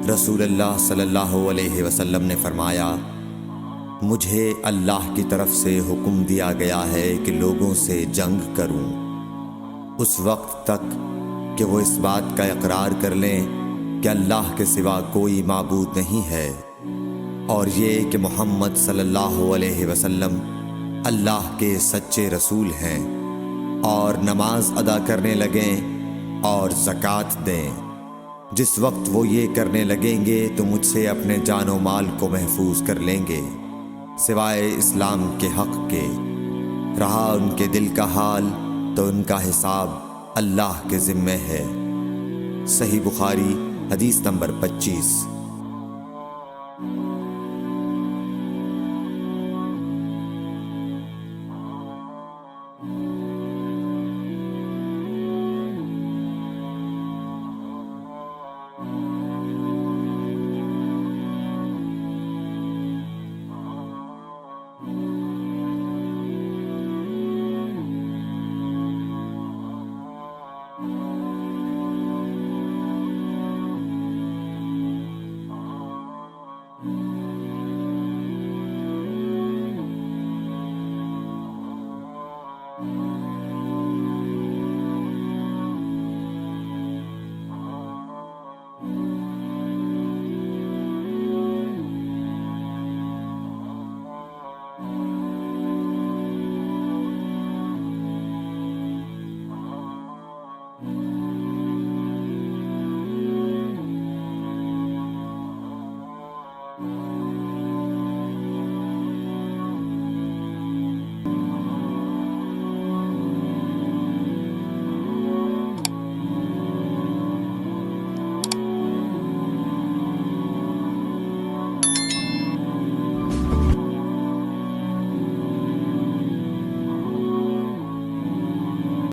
رسول اللہ صلی اللہ علیہ وسلم نے فرمایا، مجھے اللہ کی طرف سے حکم دیا گیا ہے کہ لوگوں سے جنگ کروں اس وقت تک کہ وہ اس بات کا اقرار کر لیں کہ اللہ کے سوا کوئی معبود نہیں ہے، اور یہ کہ محمد صلی اللہ علیہ وسلم اللہ کے سچے رسول ہیں، اور نماز ادا کرنے لگیں اور زکوٰۃ دیں۔ جس وقت وہ یہ کرنے لگیں گے تو مجھ سے اپنے جان و مال کو محفوظ کر لیں گے سوائے اسلام کے حق کے۔ رہا ان کے دل کا حال تو ان کا حساب اللہ کے ذمے ہے۔ صحیح بخاری حدیث نمبر 25۔